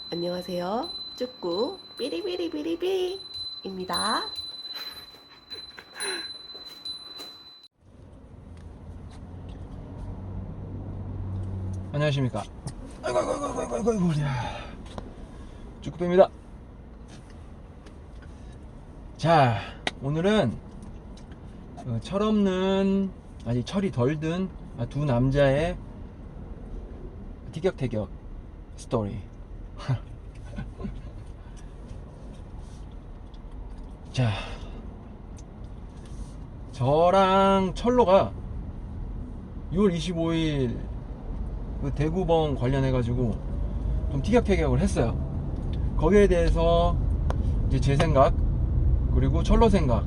안녕하세요. 쭈꾸 삐리삐리삐리삐리입니다. 안녕하십니까. 아이고 머리야. 쭈꾸입니다. 자, 오늘은 철없는, 아직 철이 덜 든 두 남자의 티격태격 스토리. 자, 저랑 철로가 6월 25일 그 대구봉 관련해가지고 좀 티격태격을 했어요. 거기에 대해서 이제 제 생각, 그리고 철로 생각,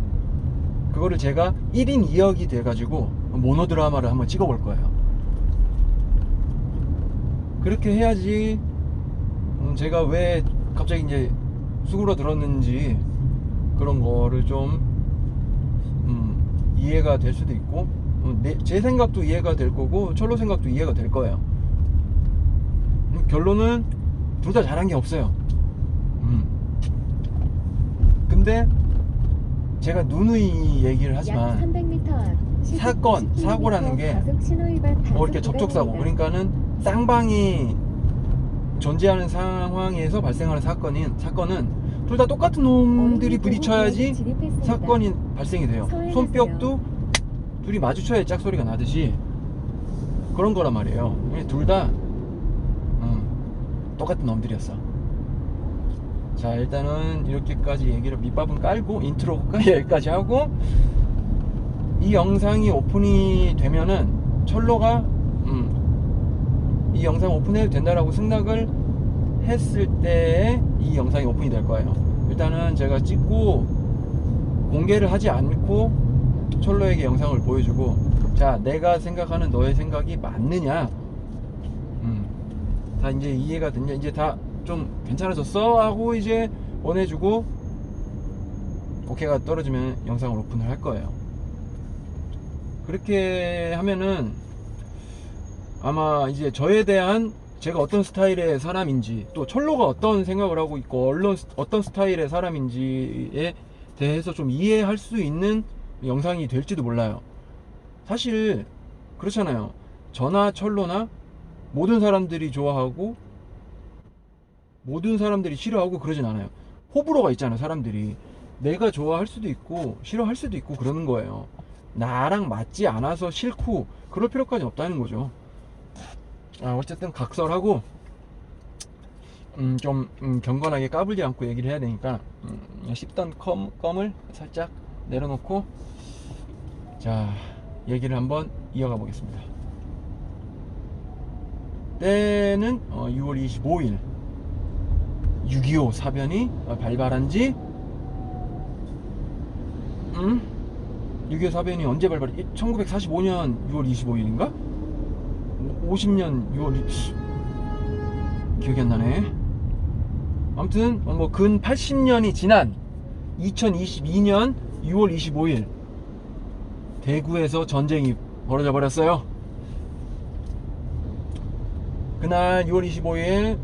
그거를 제가 1인 2역이 돼가지고 모노드라마를 한번 찍어볼 거예요. 그렇게 해야지 제가 왜 갑자기 이제 수그러 들었는지 그런 거를 좀 이해가 될 수도 있고, 제 생각도 이해가 될 거고 철로 생각도 이해가 될 거예요. 결론은 둘 다 잘한 게 없어요. 근데 제가 누누이 얘기를 하지만 사건, 사고라는 게 뭐 이렇게 접촉사고, 그러니까는 쌍방이 존재하는 상황에서 발생하는 사건은 둘 다 똑같은 놈들이 부딪혀야지 사건이 발생이 돼요. 손뼉도 둘이 마주쳐야 짝소리가 나듯이 그런 거란 말이에요. 둘 다 똑같은 놈들이었어. 자, 일단은 이렇게까지 얘기를 밑밥은 깔고 인트로까지 여기까지 하고, 이 영상이 오픈이 되면은 철로가 이 영상 오픈해도 된다라고 생각을 했을 때에 이 영상이 오픈이 될 거예요. 일단은 제가 찍고 공개를 하지 않고 철로에게 영상을 보여주고, 자, 내가 생각하는 너의 생각이 맞느냐, 다 이제 이해가 됐냐, 이제 다 좀 괜찮아졌어 하고 이제 보내주고 오케이가 떨어지면 영상을 오픈을 할 거예요. 그렇게 하면은 아마 이제 저에 대한, 제가 어떤 스타일의 사람인지, 또 철로가 어떤 생각을 하고 있고 어떤 스타일의 사람인지에 대해서 좀 이해할 수 있는 영상이 될지도 몰라요. 사실 그렇잖아요. 저나 철로나 모든 사람들이 좋아하고 모든 사람들이 싫어하고 그러진 않아요. 호불호가 있잖아요. 사람들이 내가 좋아할 수도 있고 싫어할 수도 있고 그러는 거예요. 나랑 맞지 않아서 싫고 그럴 필요까지 없다는 거죠. 어쨌든 각설하고 좀 경건하게 까불지 않고 얘기를 해야 되니까 씹던 껌을 살짝 내려놓고, 자, 얘기를 한번 이어가 보겠습니다. 때는 6월 25일 6.25 사변이 발발한 지 6.25 사변이 언제 발발했지? 1945년 6월 25일인가? 50년 6월 기억이 안 나네. 아무튼 뭐 근 80년이 지난 2022년 6월 25일 대구에서 전쟁이 벌어져 버렸어요. 그날 6월 25일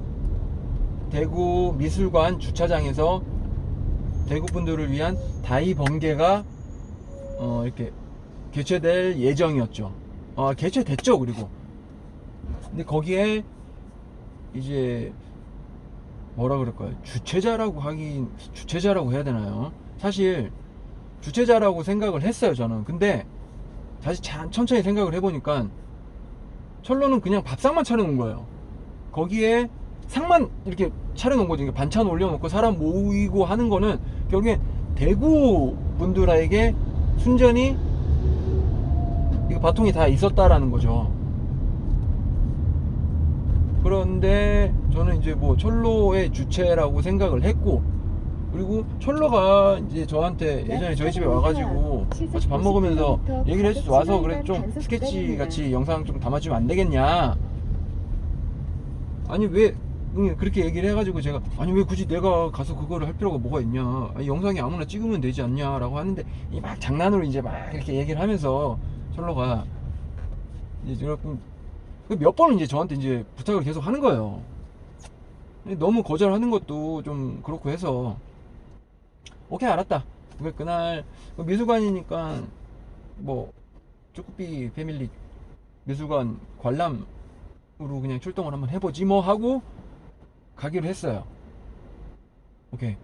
대구 미술관 주차장에서 대구 분들을 위한 다이 번개가 이렇게 개최될 예정이었죠. 개최됐죠. 그리고 근데 거기에 이제 뭐라 그럴까요? 주최자라고 해야 되나요? 사실 주최자라고 생각을 했어요, 저는. 근데 다시 천천히 생각을 해보니까 철로는 그냥 밥상만 차려놓은 거예요. 거기에 상만 이렇게 차려놓은 거지. 반찬 올려놓고 사람 모이고 하는 거는 결국에 대구 분들에게 순전히 이거 바통이 다 있었다라는 거죠. 그런데 저는 이제 뭐 철로의 주체라고 생각을 했고, 그리고 철로가 이제 저한테 예전에 저희 집에 와가지고 같이 밥 먹으면서 얘기를 해줘서 와서, 그래 좀 스케치 같이 영상 좀 담아주면 안 되겠냐, 아니 왜 그렇게 얘기를 해가지고 제가, 아니 왜 굳이 내가 가서 그거를 할 필요가 뭐가 있냐, 아니, 영상이 아무나 찍으면 되지 않냐 라고 하는데, 이 막 장난으로 이제 막 이렇게 얘기를 하면서 철로가 이제 몇 번은 이제 저한테 이제 부탁을 계속 하는 거예요. 너무 거절하는 것도 좀 그렇고 해서 오케이 알았다. 그날 미술관이니까 뭐 쭈꾸삐 패밀리 미술관 관람으로 그냥 출동을 한번 해보지 뭐 하고 가기로 했어요. 오케이,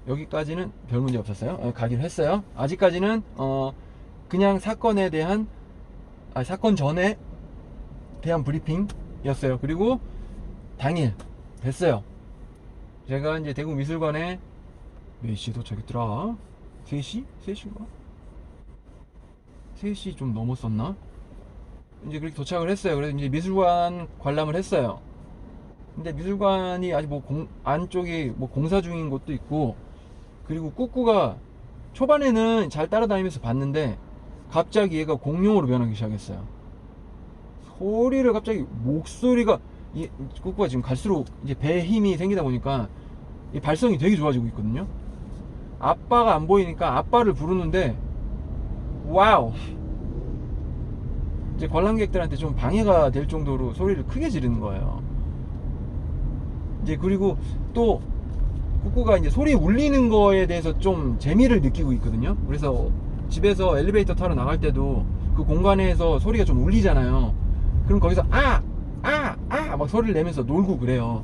여기까지는 별 문제 없었어요. 가기로 했어요. 아직까지는 그냥 사건에 대한 사건 전에 대한 브리핑이었어요. 그리고 당일 됐어요. 제가 이제 대구 미술관에 몇 시에 도착했더라? 3시? 3시인가? 3시 좀 넘었었나? 이제 그렇게 도착을 했어요. 그래서 이제 미술관 관람을 했어요. 근데 미술관이 아직 뭐 안쪽에 뭐 공사 중인 곳도 있고, 그리고 꾸꾸가 초반에는 잘 따라다니면서 봤는데 갑자기 얘가 공룡으로 변하기 시작했어요. 소리를 갑자기 목소리가 꾸꾸가 지금 갈수록 이제 배에 힘이 생기다 보니까 이 발성이 되게 좋아지고 있거든요. 아빠가 안 보이니까 아빠를 부르는데 와우, 이제 관람객들한테 좀 방해가 될 정도로 소리를 크게 지르는 거예요. 이제 그리고 또 꾸꾸가 이제 소리 울리는 거에 대해서 좀 재미를 느끼고 있거든요. 그래서 집에서 엘리베이터 타러 나갈 때도 그 공간에서 소리가 좀 울리잖아요. 그럼 거기서 막 소리를 내면서 놀고 그래요.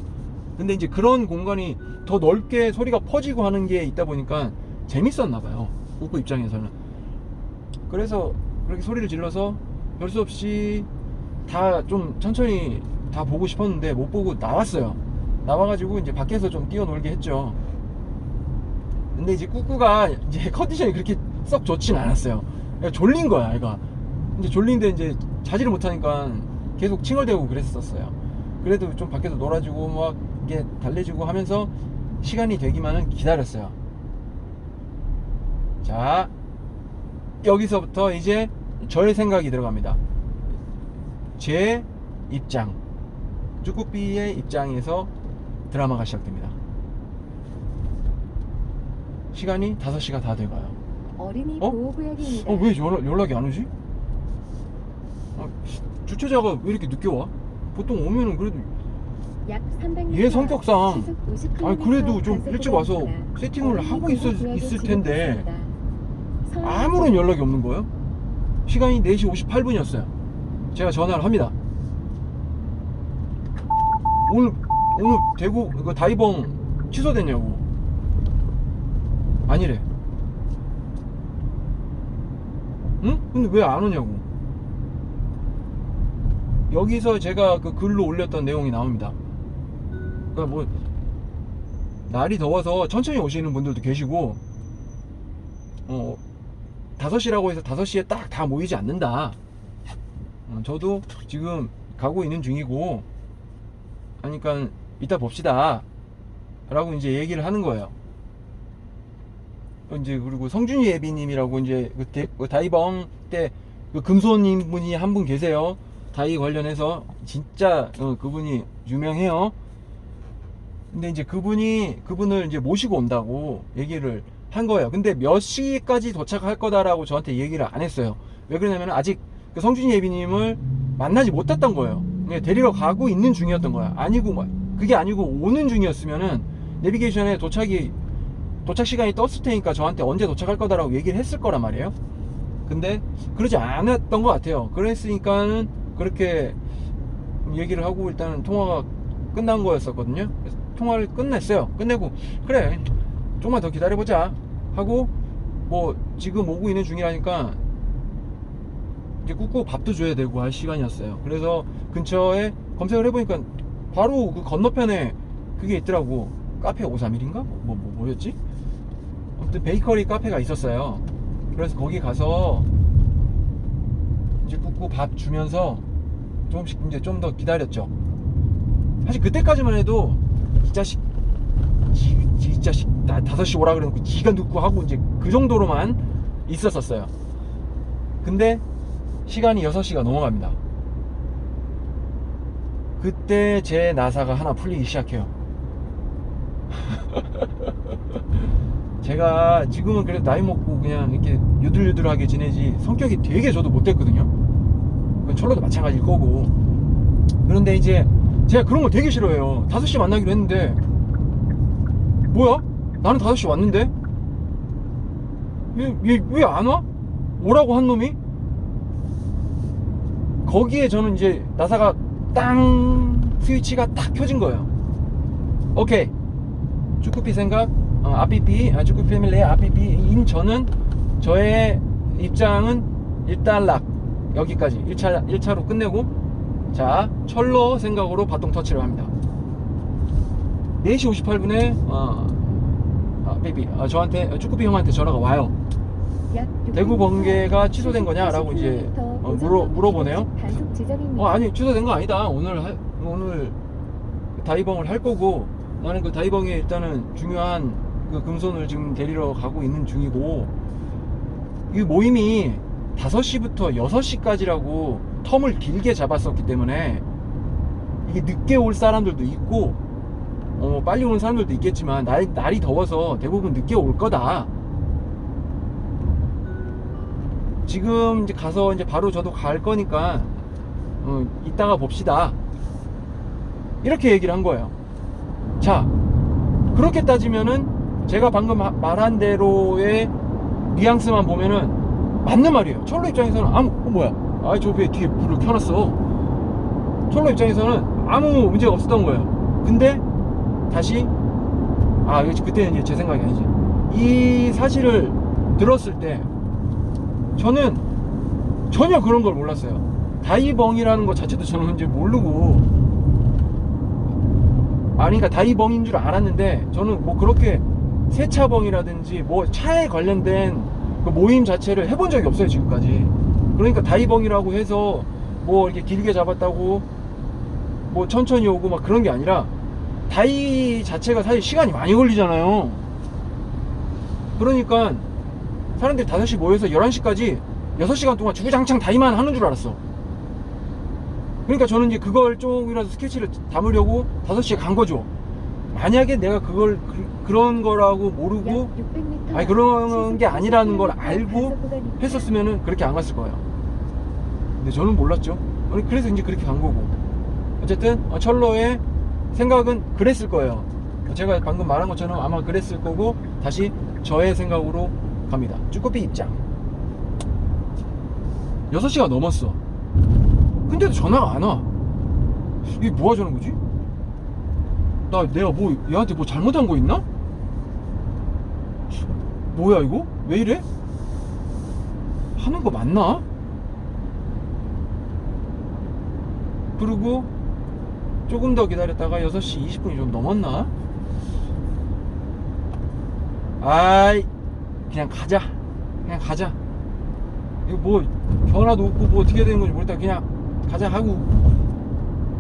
근데 이제 그런 공간이 더 넓게 소리가 퍼지고 하는 게 있다 보니까 재밌었나 봐요, 꾸꾸 입장에서는. 그래서 그렇게 소리를 질러서 별 수 없이 다 좀 천천히 다 보고 싶었는데 못 보고 나왔어요. 나와가지고 이제 밖에서 좀 뛰어놀게 했죠. 근데 이제 꾸꾸가 이제 컨디션이 그렇게 썩 좋진 않았어요. 그러니까 졸린 거야, 얘가. 근데 졸린데 이제 자지를 못하니까 계속 칭얼대고 그랬었어요. 그래도 좀 밖에서 놀아주고 막 이게 달래주고 하면서 시간이 되기만은 기다렸어요. 자, 여기서부터 이제 저의 생각이 들어갑니다. 제 입장, 쭈꾸삐의 입장에서 드라마가 시작됩니다. 시간이 5시가 다 돼가요. 어린이 보호구역입니다. 왜 연락이 안 오지? 주최자가 왜 이렇게 늦게 와? 보통 오면은 그래도 약 300m 얘 성격상 시속 50km 그래도 좀 일찍 와서 세팅을 하고 있을 텐데 아무런 연락이 없는 거예요. 시간이 4시 58분이었어요 제가 전화를 합니다. 오늘 대구 그 다이봉 취소됐냐고. 아니래. 응? 근데 왜 안 오냐고. 여기서 제가 그 글로 올렸던 내용이 나옵니다. 그러니까 뭐 날이 더워서 천천히 오시는 분들도 계시고 5시라고 해서 5시에 딱 다 모이지 않는다. 저도 지금 가고 있는 중이고 하니까 이따 봅시다 라고 이제 얘기를 하는 거예요. 이제 그리고 성준이 예비님이라고 이제 그 다이벙 때 그 금손님 분이 한 분 계세요. 다이 관련해서 진짜 그분이 유명해요. 근데 이제 그분을 이제 모시고 온다고 얘기를 한 거예요. 근데 몇 시까지 도착할 거다라고 저한테 얘기를 안 했어요. 왜 그러냐면 아직 그 성준이 예비님을 만나지 못했던 거예요. 데리러 가고 있는 중이었던 거야. 그게 아니고 오는 중이었으면은 내비게이션에 도착 시간이 떴을 테니까 저한테 언제 도착할 거다라고 얘기를 했을 거란 말이에요. 근데 그러지 않았던 것 같아요. 그랬으니까는 그렇게 얘기를 하고 일단은 통화가 끝난 거였었거든요. 그래서 통화를 끝냈어요. 끝내고 그래 조금만 더 기다려보자 하고 뭐 지금 오고 있는 중이라니까 이제 꾸꾸 밥도 줘야 되고 할 시간이었어요. 그래서 근처에 검색을 해보니까 바로 그 건너편에 그게 있더라고. 카페 531인가? 뭐였지? 아무튼 베이커리 카페가 있었어요. 그래서 거기 가서 이제 꾸꾸 밥 주면서 조금씩 이제 좀 더 기다렸죠. 사실 그때까지만 해도 이 자식 5시 오라 그래놓고 지가 늦고 하고 이제 그 정도로만 있었었어요. 근데 시간이 6시가 넘어갑니다. 그때 제 나사가 하나 풀리기 시작해요. 제가 지금은 그래도 나이 먹고 그냥 이렇게 유들유들하게 지내지 성격이 되게 저도 못됐거든요. 철로도 마찬가지일 거고. 그런데 이제 제가 그런 거 되게 싫어해요. 5시 만나기로 했는데 뭐야? 나는 5시 왔는데 왜 안 와? 오라고 한 놈이? 거기에 저는 이제 나사가 땅 스위치가 딱 켜진 거예요. 오케이, 쭈꾸피 생각, 아삐삐, 쭈꾸피 패밀리의 아삐삐인 저는, 저의 입장은 일단락 여기까지 1차로 끝내고, 자, 철로 생각으로 바통 터치를 합니다. 4시 58분에 아삐삐, 저한테, 쭈꾸피 형한테 전화가 와요. 대구 번개가 취소된 거냐라고 이제 물어보네요. 단속 지점입니다. 아니, 취소된 거 아니다. 오늘 다이벙을 할 거고, 나는 그 다이벙에 일단은 중요한 그 금손을 지금 데리러 가고 있는 중이고, 이 모임이 5시부터 6시까지라고 텀을 길게 잡았었기 때문에 이게 늦게 올 사람들도 있고 빨리 오는 사람들도 있겠지만 날이 더워서 대부분 늦게 올 거다. 지금 이제 가서 이제 바로 저도 갈 거니까 이따가 봅시다, 이렇게 얘기를 한 거예요. 자, 그렇게 따지면은 제가 방금 말한 대로의 뉘앙스만 보면은 맞는 말이에요. 철로 입장에서는 뭐야, 저 왜 뒤에 불을 켜놨어. 철로 입장에서는 아무 문제가 없었던 거예요. 근데 다시 그때는 이제 제 생각이 아니지, 이 사실을 들었을 때 저는 전혀 그런 걸 몰랐어요. 다이벙이라는 것 자체도 저는 이제 모르고, 그러니까 다이벙인 줄 알았는데, 저는 뭐 그렇게 세차벙이라든지 뭐 차에 관련된 그 모임 자체를 해본 적이 없어요, 지금까지. 그러니까 다이벙이라고 해서 뭐 이렇게 길게 잡았다고 뭐 천천히 오고 막 그런 게 아니라, 다이 자체가 사실 시간이 많이 걸리잖아요. 그러니까 사람들이 5시 모여서 11시까지 6시간 동안 주구장창 다이만 하는 줄 알았어. 그러니까 저는 이제 그걸 조금이라도 스케치를 담으려고 5시에 간 거죠. 만약에 내가 그걸 그런 거라고 모르고, 그런 게 아니라는 걸 알고 했었으면은 그렇게 안 갔을 거예요. 근데 저는 몰랐죠. 그래서 이제 그렇게 간 거고, 어쨌든 철로의 생각은 그랬을 거예요. 제가 방금 말한 것처럼 아마 그랬을 거고, 다시 저의 생각으로 갑니다. 쭈꾸피 입장. 6시가 넘었어. 근데도 전화가 안 와. 이게 뭐 하자는 거지? 내가 뭐 얘한테 뭐 잘못한 거 있나? 뭐야 이거? 왜 이래? 하는 거 맞나? 그리고 조금 더 기다렸다가 6시 20분이 좀 넘었나? 그냥 가자. 이거 뭐 전화도 없고 뭐 어떻게 되는 건지 모르겠다. 그냥 가자 하고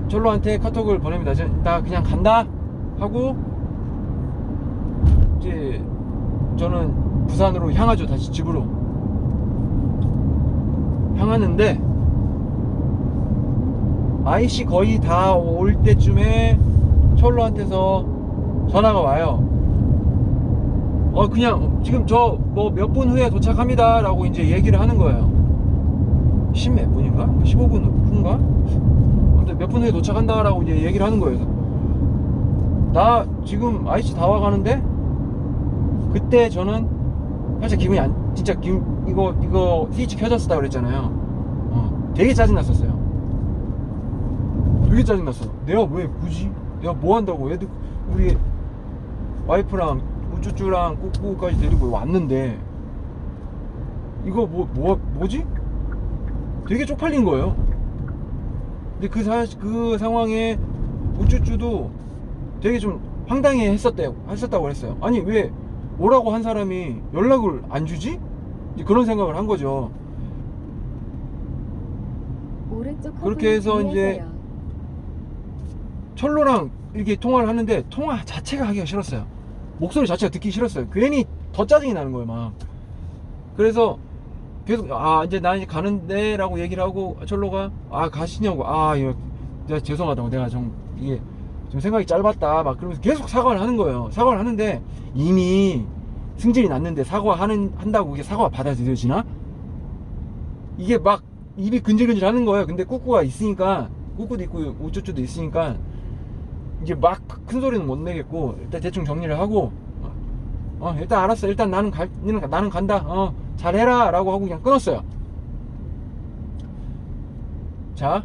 철로한테 카톡을 보냅니다. 나 그냥 간다 하고 이제 저는 부산으로 향하죠. 다시 집으로 향하는데, 아이씨 거의 다 올 때쯤에 철로한테서 전화가 와요. 그냥 지금 저 뭐 몇 분 후에 도착합니다 라고 이제 얘기를 하는 거예요. 10 몇 분인가? 15분 후인가? 아무튼 몇 분 후에 도착한다 라고 이제 얘기를 하는 거예요. 나 지금 아이씨 다 와가는데, 그때 저는 살짝 기분이 진짜 이거 스위치 켜졌었다 그랬잖아요. 되게 짜증났었어요. 되게 짜증났어. 내가 왜 굳이 내가 뭐 한다고, 애들 우리 와이프랑 우쭈쭈랑 꾸꾸까지 데리고 왔는데 이거 뭐지? 되게 쪽팔린 거예요. 근데 그 상황에 우쭈쭈도 되게 좀 황당해 했었다고 그랬어요. 아니 왜 오라고 한 사람이 연락을 안 주지? 그런 생각을 한 거죠. 그렇게 해서 이제 철로랑 이렇게 통화를 하는데, 통화 자체가 하기가 싫었어요. 목소리 자체가 듣기 싫었어요. 괜히 더 짜증이 나는 거예요, 막. 그래서 계속 이제 나 이제 가는데 라고 얘기를 하고, 철로가 가시냐고, 이거 내가 죄송하다고, 내가 이게 좀 생각이 짧았다 막 그러면서 계속 사과를 하는 거예요. 사과를 하는데 이미 승질이 났는데 한다고 이게 사과가 받아들여지나? 이게 막 입이 근질근질 하는 거예요. 근데 꾸꾸가 있으니까, 꾸꾸도 있고 우쭈쭈도 있으니까 이제 막 큰 소리는 못 내겠고 일단 대충 정리를 하고 일단 알았어. 일단 나는 간다. 잘해라 라고 하고 그냥 끊었어요. 자,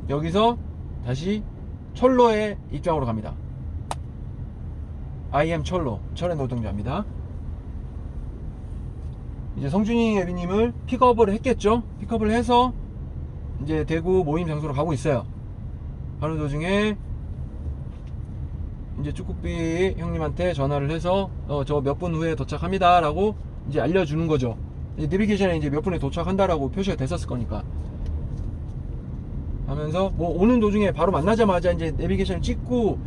여기서 다시 철로의 입장으로 갑니다. I am 철로, 철의 노동자입니다. 이제 성준이 예비님을 픽업을 했겠죠. 픽업을 해서 이제 대구 모임 장소로 가고 있어요. 가는 도중에 이제 쭈꾸삐 형님한테 전화를 해서 저 몇 분 후에 도착합니다 라고 이제 알려주는 거죠. 이제 내비게이션에 이제 몇 분에 도착한다라고 표시가 됐었을 거니까 하면서 뭐 오는 도중에 바로 만나자마자 이제 내비게이션을 찍고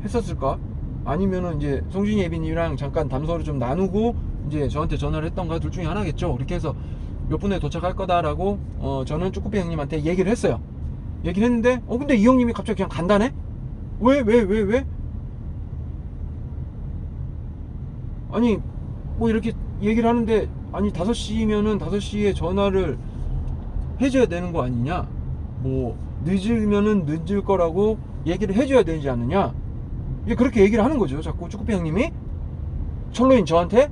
했었을까? 아니면은 이제 성준이 예비님이랑 잠깐 담소를 좀 나누고 이제 저한테 전화를 했던가 둘 중에 하나겠죠. 이렇게 해서 몇 분에 도착할 거다라고 저는 쭈꾸삐 형님한테 얘기를 했어요. 얘기를 했는데 근데 이 형님이 갑자기 그냥 간다네? 왜? 아니 뭐 이렇게 얘기를 하는데 아니 5시면은 5시에 전화를 해줘야 되는 거 아니냐, 뭐 늦으면은 늦을 거라고 얘기를 해줘야 되지 않느냐, 이제 그렇게 얘기를 하는 거죠. 자꾸 쭈꾸삐 형님이 철로인 저한테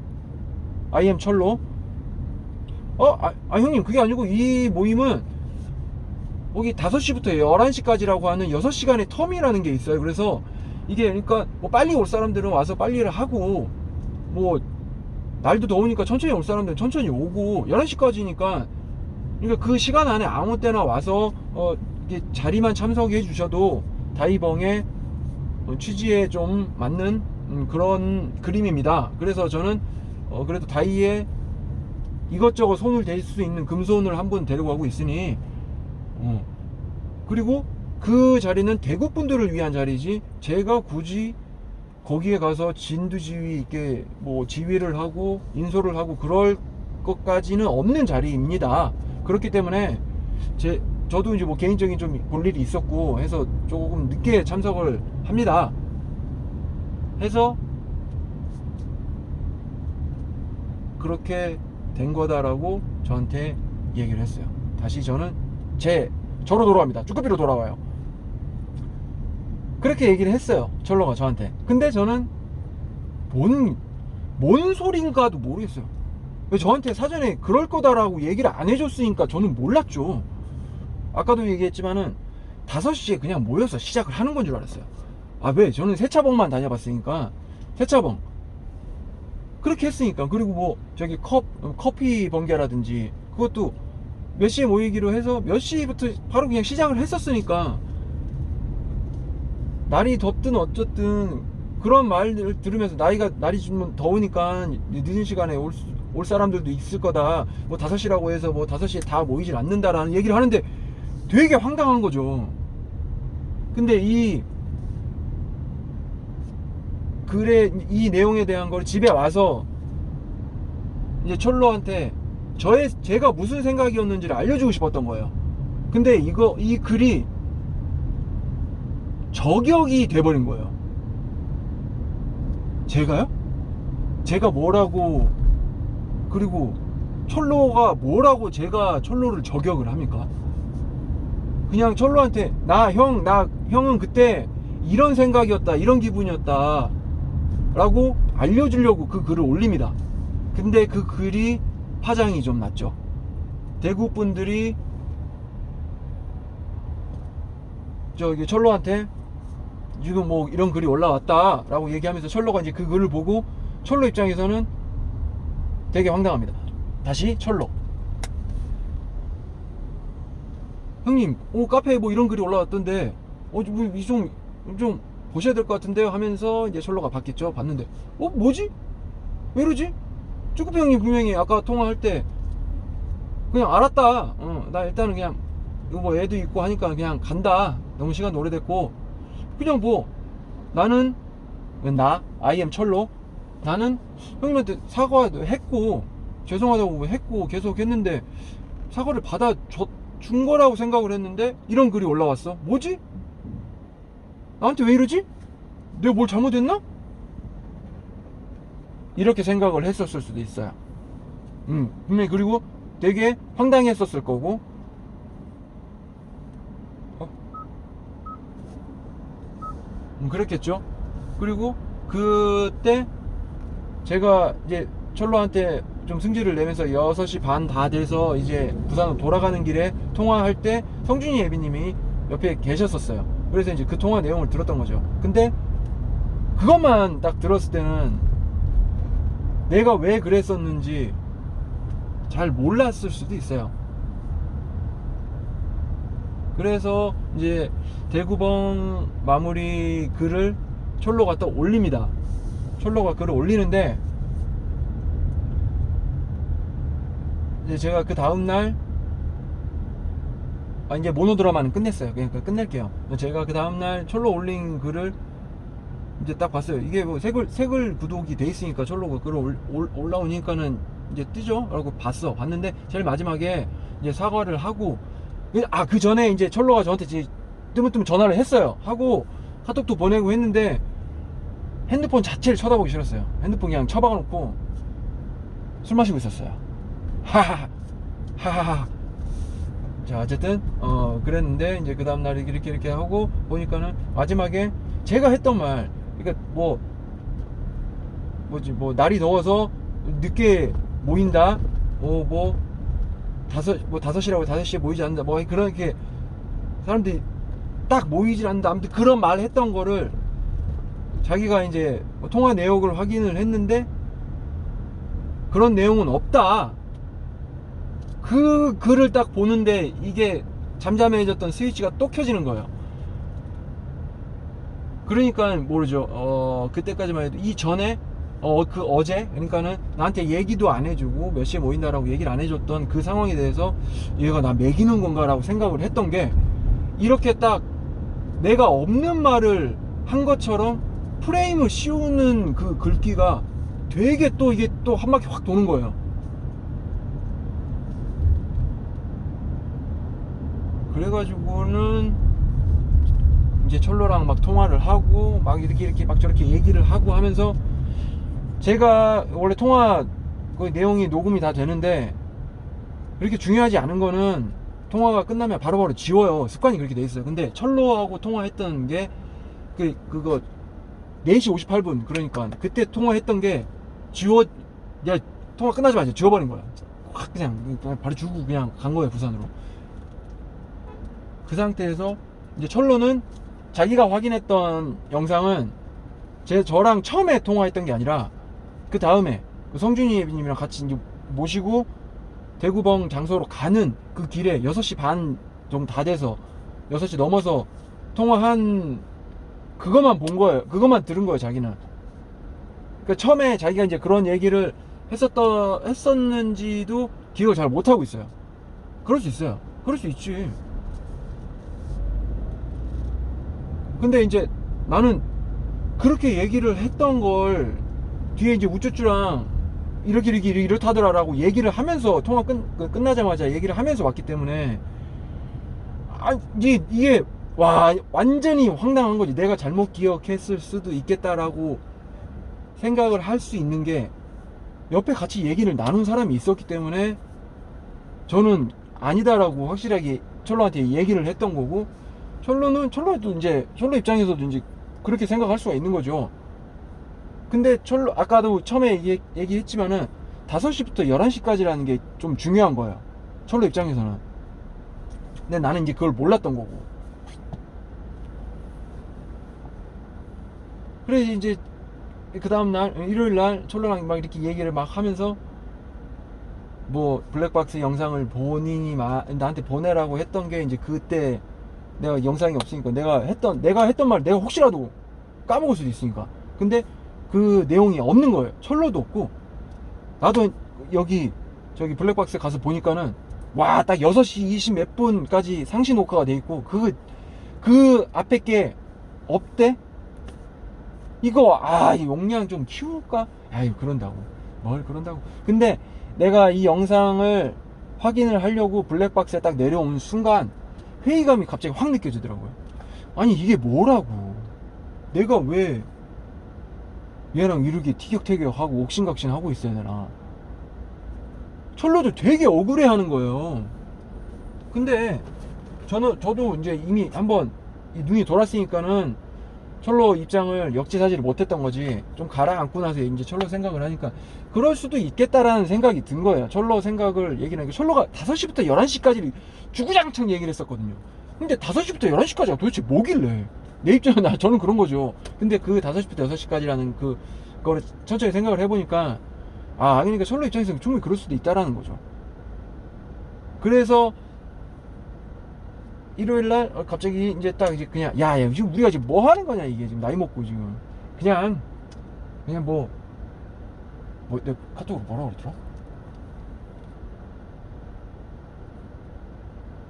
I am 철로 형님 그게 아니고 이 모임은 여기 5시부터 11시까지라고 하는 6시간의 텀이라는 게 있어요. 그래서 이게 그러니까 뭐 빨리 올 사람들은 와서 빨리를 하고 뭐 날도 더우니까 천천히 올 사람들은 천천히 오고 11시까지니까 그러니까 그 시간 안에 아무 때나 와서 이게 자리만 참석해 주셔도 다이벙의 취지에 좀 맞는 그런 그림입니다. 그래서 저는 그래도 다이에 이것저것 손을 댈 수 있는 금손을 한 분 데리고 가고 있으니 그리고 그 자리는 대구 분들을 위한 자리지 제가 굳이 거기에 가서 진두지휘 있게 뭐 지휘를 하고 인솔을 하고 그럴 것까지는 없는 자리입니다. 그렇기 때문에 저도 이제 뭐 개인적인 좀 볼 일이 있었고 해서 조금 늦게 참석을 합니다. 해서 그렇게 된 거다라고 저한테 얘기를 했어요. 다시 저는 저로 돌아갑니다. 쭈꾸삐로 돌아와요. 그렇게 얘기를 했어요. 철로가 저한테. 근데 저는 뭔 소린가도 모르겠어요. 왜 저한테 사전에 그럴 거다라고 얘기를 안 해줬으니까 저는 몰랐죠. 아까도 얘기했지만은 5시에 그냥 모여서 시작을 하는 건 줄 알았어요. 왜? 저는 세차봉만 다녀봤으니까 세차봉 그렇게 했으니까. 그리고 뭐 저기 커피 번개라든지 그것도 몇 시에 모이기로 해서 몇 시부터 바로 그냥 시작을 했었으니까 날이 덥든 어쨌든 그런 말을 들으면서 날이 좀 더우니까 늦은 시간에 올 사람들도 있을 거다, 뭐 5시라고 해서 뭐 5시에 다 모이질 않는다라는 얘기를 하는데 되게 황당한 거죠. 근데 이 내용에 대한 걸 집에 와서 이제 철로한테 제가 무슨 생각이었는지를 알려주고 싶었던 거예요. 근데 이 글이 저격이 돼버린 거예요. 제가요? 제가 뭐라고, 그리고 철로가 뭐라고 제가 철로를 저격을 합니까? 그냥 철로한테 형은 그때 이런 생각이었다, 이런 기분이었다 라고 알려주려고 그 글을 올립니다. 근데 그 글이 파장이 좀 났죠. 대구 분들이 저기 철로한테 지금 뭐 이런 글이 올라왔다 라고 얘기하면서 철로가 이제 그 글을 보고 철로 입장에서는 되게 황당합니다. 다시 철로, 형님 카페에 뭐 이런 글이 올라왔던데 좀 보셔야 될 것 같은데요 하면서 이제 철로가 봤겠죠. 봤는데 뭐지? 왜 이러지? 쭈꾸피 형님 분명히 아까 통화할 때 그냥 알았다, 나 일단은 그냥 뭐 애도 있고 하니까 그냥 간다, 너무 시간 오래됐고, 그냥 뭐 나는 I am 철로, 나는 형님한테 사과도 했고 죄송하다고 했고 계속 했는데 사과를 준 거라고 생각을 했는데 이런 글이 올라왔어. 뭐지? 나한테 왜 이러지? 내가 뭘 잘못했나? 이렇게 생각을 했었을 수도 있어요. 분명히. 그리고 되게 황당했었을 거고. 그랬겠죠. 그리고 그때 제가 이제 철로한테 좀 승질을 내면서 6시 반 다 돼서 이제 부산으로 돌아가는 길에 통화할 때 성준이 예비님이 옆에 계셨었어요. 그래서 이제 그 통화 내용을 들었던 거죠. 근데 그것만 딱 들었을 때는 내가 왜 그랬었는지 잘 몰랐을 수도 있어요. 그래서 이제 대구봉 마무리 글을 철로가 또 올립니다. 철로가 글을 올리는데 이제 제가 그 다음날 이제 모노드라마는 끝냈어요. 그러니까 끝낼게요. 제가 그 다음날 철로 올린 글을 이제 딱 봤어요. 이게 뭐 색을 구독이 돼 있으니까 철로가 글을 올라오니까는 이제 뜨죠? 라고 봤는데 제일 마지막에 이제 사과를 하고, 그 전에 이제 철로가 저한테 이제 뜨문뜨문 전화를 했어요. 하고 카톡도 보내고 했는데 핸드폰 자체를 쳐다보기 싫었어요. 핸드폰 그냥 처박아 놓고 술 마시고 있었어요. 하하하. 자, 어쨌든 그랬는데 이제 그 다음날 이렇게 하고 보니까는 마지막에 제가 했던 말, 그러니까 날이 더워서 늦게 모인다, 5시라고 5시에 모이지 않는다, 뭐 그렇게 사람들이 딱 모이질 않는다, 아무튼 그런 말 했던 거를 자기가 이제 통화 내역을 확인을 했는데 그런 내용은 없다. 그 글을 딱 보는데 이게 잠잠해졌던 스위치가 또 켜지는 거예요. 그러니까 모르죠. 그때까지만 해도 이전에 어제 그러니까는 나한테 얘기도 안 해주고 몇 시에 모인다라고 얘기를 안 해줬던 그 상황에 대해서 얘가 나 매기는 건가라고 생각을 했던 게, 이렇게 딱 내가 없는 말을 한 것처럼 프레임을 씌우는 그 글귀가 되게 또 이게 또 한 바퀴 확 도는 거예요. 그래가지고는 이제 철로랑 막 통화를 하고 막 이렇게 막 저렇게 얘기를 하고 하면서, 제가 원래 통화 그 내용이 녹음이 다 되는데 그렇게 중요하지 않은 거는 통화가 끝나면 바로바로 지워요. 습관이 그렇게 돼 있어요. 근데 철로하고 통화했던 게 그거 4시 58분, 그러니까 그때 통화했던 게 야, 통화 끝나자마자 지워버린 거야. 확 그냥 바로 주고 그냥 간 거예요, 부산으로. 그 상태에서 이제 철로는 자기가 확인했던 영상은 저랑 처음에 통화했던 게 아니라 그 다음에 성준이 예비님이랑 같이 이제 모시고 대구봉 장소로 가는 그 길에 6시 반 정도 다 돼서 6시 넘어서 통화한 그것만 본 거예요. 그것만 들은 거예요, 자기는. 그러니까 처음에 자기가 이제 그런 얘기를 했었는지도 기억을 잘 못하고 있어요. 그럴 수 있어요. 그럴 수 있지. 근데 이제 나는 그렇게 얘기를 했던 걸 뒤에 이제 우쭈쭈랑 이렇다더라라고 얘기를 하면서 통화 끝나자마자 얘기를 하면서 왔기 때문에 이게 완전히 황당한 거지. 내가 잘못 기억했을 수도 있겠다라고 생각을 할 수 있는 게, 옆에 같이 얘기를 나눈 사람이 있었기 때문에 저는 아니다라고 확실하게 철로한테 얘기를 했던 거고, 철로도 이제 철로 입장에서도 이제 그렇게 생각할 수가 있는 거죠. 근데 아까도 처음에 얘기했지만은 5시부터 11시까지라는 게 좀 중요한 거예요, 철로 입장에서는. 근데 나는 이제 그걸 몰랐던 거고. 그래서 이제 그 다음날 일요일날 철로랑 막 이렇게 얘기를 막 하면서 뭐 블랙박스 영상을 본인이 나한테 보내라고 했던 게, 이제 그때 내가 영상이 없으니까 내가 했던 말 내가 혹시라도 까먹을 수도 있으니까. 근데 그 내용이 없는 거예요. 철로도 없고. 나도 저기 블랙박스에 가서 보니까는 딱 6시 20 몇 분까지 상시 녹화가 돼 있고 그 앞에 게 없대. 이거 이 용량 좀 키울까? 그런다고 뭘 그런다고. 근데 내가 이 영상을 확인을 하려고 블랙박스에 딱 내려온 순간 회의감이 갑자기 확 느껴지더라고요. 아니 이게 뭐라고, 내가 왜 얘랑 이렇게 티격태격하고 옥신각신하고 있어야 되나. 철로도 되게 억울해하는 거예요. 근데 저도 이제 이미 한번 눈이 돌았으니까는 철로 입장을 역지사지를 못했던 거지. 좀 가라앉고 나서 이제 철로 생각을 하니까 그럴 수도 있겠다라는 생각이 든 거예요. 철로 생각을 얘기를 하니까 철로가 5시부터 11시까지 주구장창 얘기를 했었거든요. 근데 5시부터 11시까지가 도대체 뭐길래? 내 입장은 저는 그런 거죠. 근데 그 5시부터 6시까지라는 그거를 천천히 생각을 해보니까 그러니까 철로 입장에서는 충분히 그럴 수도 있다라는 거죠. 그래서 일요일날 갑자기 이제 딱 이제 그냥 야 지금 우리가 지금 뭐 하는 거냐 이게 지금 나이 먹고 지금 그냥 뭐 내 카톡으로 뭐라고 그러더라?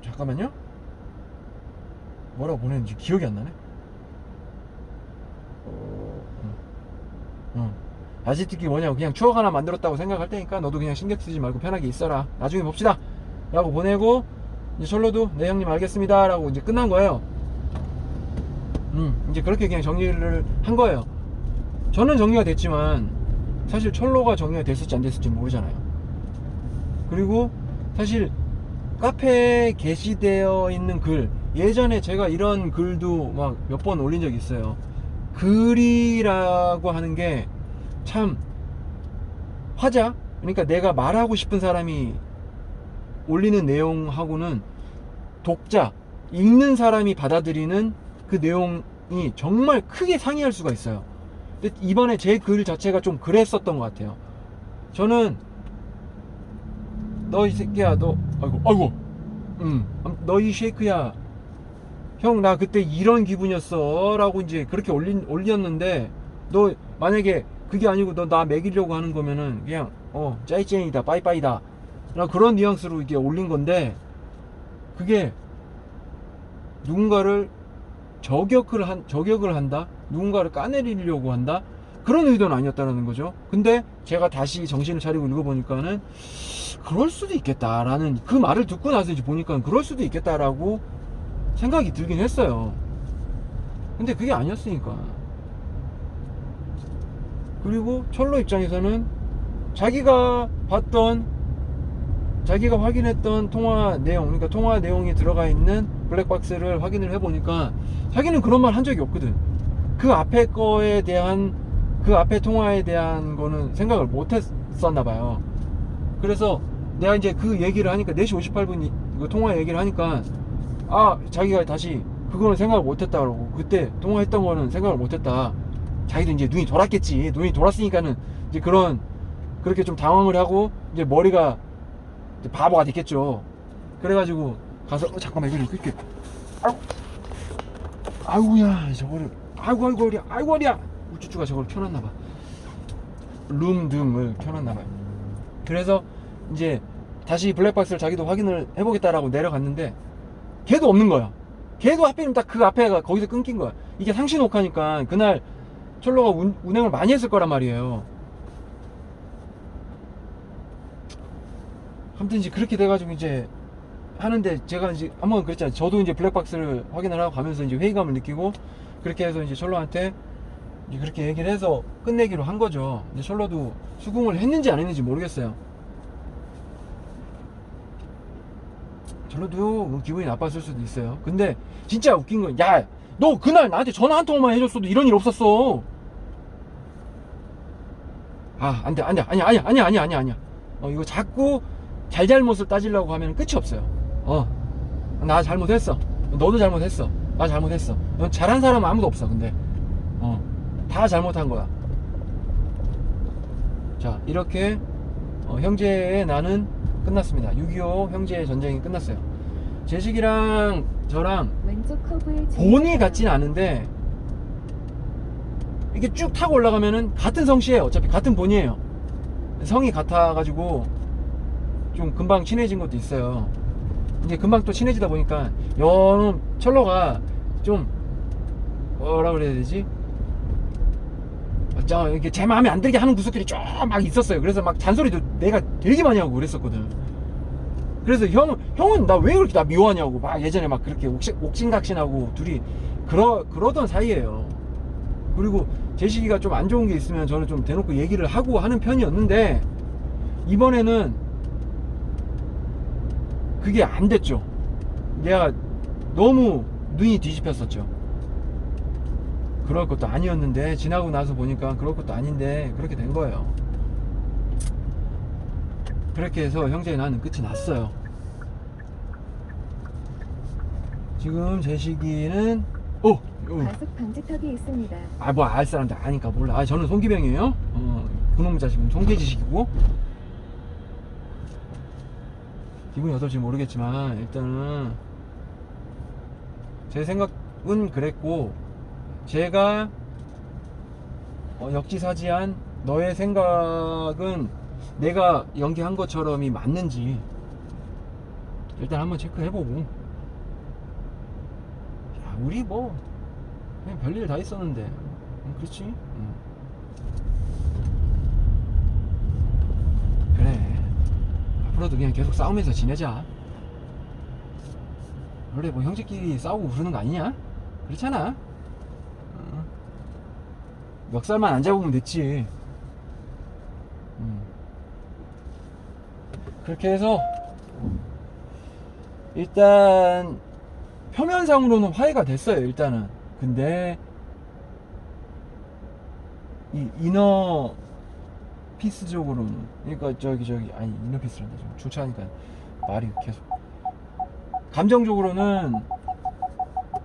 잠깐만요. 뭐라고 보냈는지 기억이 안 나네. 아지트기 뭐냐고 그냥 추억 하나 만들었다고 생각할 테니까 너도 그냥 신경 쓰지 말고 편하게 있어라. 나중에 봅시다. 라고 보내고 이제 철로도 네 형님 알겠습니다 라고 이제 끝난 거예요. 이제 그렇게 그냥 정리를 한 거예요. 저는 정리가 됐지만 사실 철로가 정리가 됐을지 안 됐을지 모르잖아요. 그리고 사실 카페에 게시되어 있는 글, 예전에 제가 이런 글도 막 몇 번 올린 적이 있어요. 글이라고 하는 게 참 화자, 그러니까 내가 말하고 싶은 사람이 올리는 내용하고는 독자, 읽는 사람이 받아들이는 그 내용이 정말 크게 상이할 수가 있어요. 근데 이번에 제 글 자체가 좀 그랬었던 것 같아요. 저는 너 이 새끼야 너 아이고 너 이 쉐이크야 형 나 그때 이런 기분이었어 라고 이제 그렇게 올렸는데 너 만약에 그게 아니고 너 나 먹이려고 하는 거면은 그냥 짜이쟁이다 빠이빠이다 나 그런 뉘앙스로 이게 올린 건데 그게 누군가를 저격을 한다, 누군가를 까내리려고 한다, 그런 의도는 아니었다는 거죠. 근데 제가 다시 정신을 차리고 읽어보니까는 그럴 수도 있겠다라는, 그 말을 듣고 나서 이제 보니까 그럴 수도 있겠다라고 생각이 들긴 했어요. 근데 그게 아니었으니까. 그리고 철로 입장에서는 자기가 봤던, 자기가 확인했던 통화 내용, 그러니까 통화 내용이 들어가 있는 블랙박스를 확인을 해보니까 자기는 그런 말 한 적이 없거든. 그 앞에 거에 대한, 그 앞에 통화에 대한 거는 생각을 못 했었나 봐요. 그래서 내가 이제 그 얘기를 하니까 4시 58분 그 통화 얘기를 하니까 자기가 다시 그거는 생각을 못 했다 그러고, 그때 통화했던 거는 생각을 못 했다. 자기도 이제 눈이 돌았겠지. 눈이 돌았으니까는 이제 그렇게 좀 당황을 하고 이제 머리가 이제 바보가 됐겠죠. 그래가지고 가서 잠깐만 이거 이렇게 아이고야 저거를 아이고 허리야 우쭈쭈가 저걸 켜놨나봐. 룸 등을 켜놨나봐요. 그래서 이제 다시 블랙박스를 자기도 확인을 해보겠다라고 내려갔는데 걔도 없는 거야. 걔도 하필이면 딱 그 앞에가 거기서 끊긴 거야. 이게 상시 녹화니까 그날 철로가 운행을 많이 했을 거란 말이에요. 아무튼 이제 그렇게 돼가지고 이제 하는데, 제가 이제 한번 그랬잖아요. 저도 이제 블랙박스를 확인을 하고 가면서 이제 회의감을 느끼고, 그렇게 해서 이제 철로한테 이제 그렇게 얘기를 해서 끝내기로 한 거죠. 근데 철로도 수긍을 했는지 안 했는지 모르겠어요. 철로도 기분이 나빴을 수도 있어요. 근데 진짜 웃긴 건, 야, 너 그날 나한테 전화 한 통만 해줬어도 이런 일 없었어. 안 돼. 아니야. 이거 자꾸 잘못을 따지려고 하면 끝이 없어요. 나 잘못했어. 너도 잘못했어. 나 잘못했어. 넌 잘한 사람은 아무도 없어. 근데 다 잘못한 거야. 자, 이렇게 형제의 나는 끝났습니다. 6.25 형제의 전쟁이 끝났어요. 재식이랑 저랑 왼쪽 커브에 본이 같진 않은데 이게 쭉 타고 올라가면은 같은 성씨예요. 어차피 같은 본이에요. 성이 같아가지고 좀 금방 친해진 것도 있어요. 이제 금방 또 친해지다 보니까 철로가 좀 뭐라 그래야 되지? 이렇게 제 마음에 안 들게 하는 구석들이 좀 막 있었어요. 그래서 막 잔소리도 내가 되게 많이 하고 그랬었거든. 그래서 형은 나 왜 그렇게 나 미워하냐고 막 예전에 막 그렇게 옥신각신하고 둘이 그러던 사이예요. 그리고 제식이가 좀 안 좋은 게 있으면 저는 좀 대놓고 얘기를 하고 하는 편이었는데, 이번에는 그게 안 됐죠. 내가 너무 눈이 뒤집혔었죠. 그럴 것도 아니었는데 지나고 나서 보니까 그럴 것도 아닌데 그렇게 된 거예요. 그렇게 해서 형제 나는 끝이 났어요. 지금 제 시기는 과속 방지턱이 있습니다. 뭐 알 사람들 아니까 몰라. 저는 송기병이에요. 그놈의 자식은 송계지식이고. 기분이 어떨지 모르겠지만 일단은 제 생각은 그랬고, 제가 역지사지한 너의 생각은 내가 연기한 것처럼이 맞는지 일단 한번 체크해보고. 야, 우리 뭐 그냥 별일 다 있었는데. 그렇지? 그래, 앞으로도 그냥 계속 싸우면서 지내자. 원래 뭐 형제끼리 싸우고 그러는 거 아니냐? 그렇잖아. 멱살만 안 잡으면 됐지. 그렇게 해서 일단 표면상으로는 화해가 됐어요. 일단은. 근데 이 이너 피스적으로는, 그러니까 아니 이너 피스란다. 좀 주차하니까 말이 계속. 감정적으로는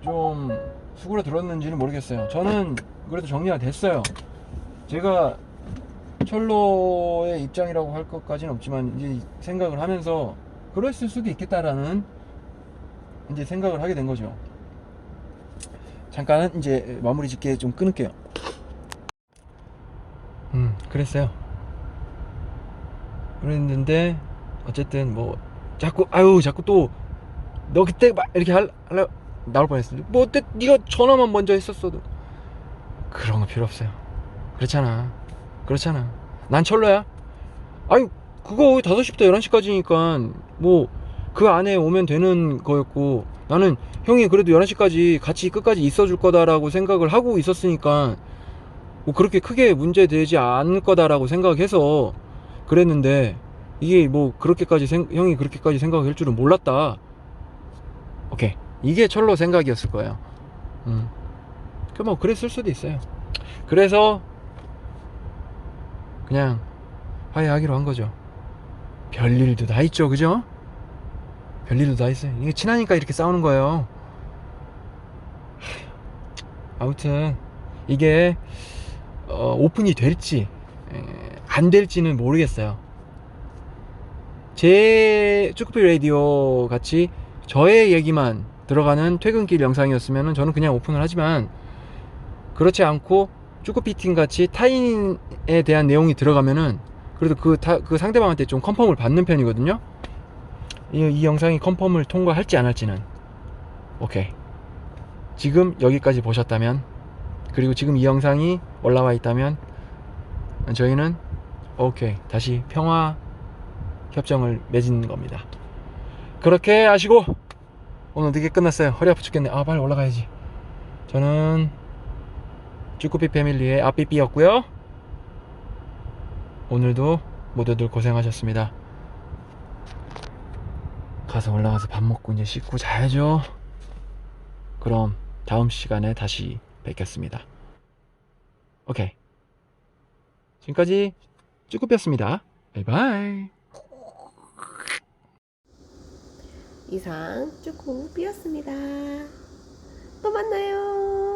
좀 수그러들었는지는 모르겠어요. 저는 그래도 정리가 됐어요. 제가 철로의 입장이라고 할 것까지는 없지만 이제 생각을 하면서 그랬을 수도 있겠다라는 이제 생각을 하게 된 거죠. 잠깐 이제 마무리 짓게 좀 끊을게요. 그랬어요. 그랬는데 어쨌든 뭐 자꾸 또 너 그때 막 이렇게 할라 나올 뻔했어. 뭐 어때? 네가 전화만 먼저 했었어도. 그런 거 필요 없어요. 그렇잖아. 난 철로야. 아니 그거 5시부터 11시까지니까 뭐 그 안에 오면 되는 거였고, 나는 형이 그래도 11시까지 같이 끝까지 있어줄 거다라고 생각을 하고 있었으니까 뭐 그렇게 크게 문제되지 않을 거다라고 생각해서 그랬는데, 이게 뭐 그렇게까지 형이 그렇게까지 생각할 줄은 몰랐다. 오케이, 이게 철로 생각이었을 거예요. 그 뭐 그랬을 수도 있어요. 그래서 그냥 화해하기로 한 거죠. 별일도 다 있죠, 그죠? 별일도 다 있어요. 이게 친하니까 이렇게 싸우는 거예요. 아무튼 이게 오픈이 될지 안 될지는 모르겠어요. 제 쭈꾸피 라디오 같이 저의 얘기만 들어가는 퇴근길 영상이었으면 저는 그냥 오픈을 하지만, 그렇지 않고 쭈꾸피팅 같이 타인에 대한 내용이 들어가면은 그래도 그 상대방한테 좀 컨펌을 받는 편이거든요. 이 영상이 컨펌을 통과할지 안 할지는. 오케이, 지금 여기까지 보셨다면, 그리고 지금 이 영상이 올라와 있다면 저희는 오케이, 다시 평화 협정을 맺은 겁니다. 그렇게 하시고, 오늘 늦게 끝났어요. 허리 아파 죽겠네. 빨리 올라가야지. 저는 쭈꾸피 패밀리의 아삐삐였고요. 오늘도 모두들 고생하셨습니다. 가서 올라가서 밥 먹고 이제 씻고 자야죠. 그럼 다음 시간에 다시 뵙겠습니다. 오케이, 지금까지 쭈꾸피였습니다. 바이바이. 이상 쭈꾸삐였습니다. 또 만나요.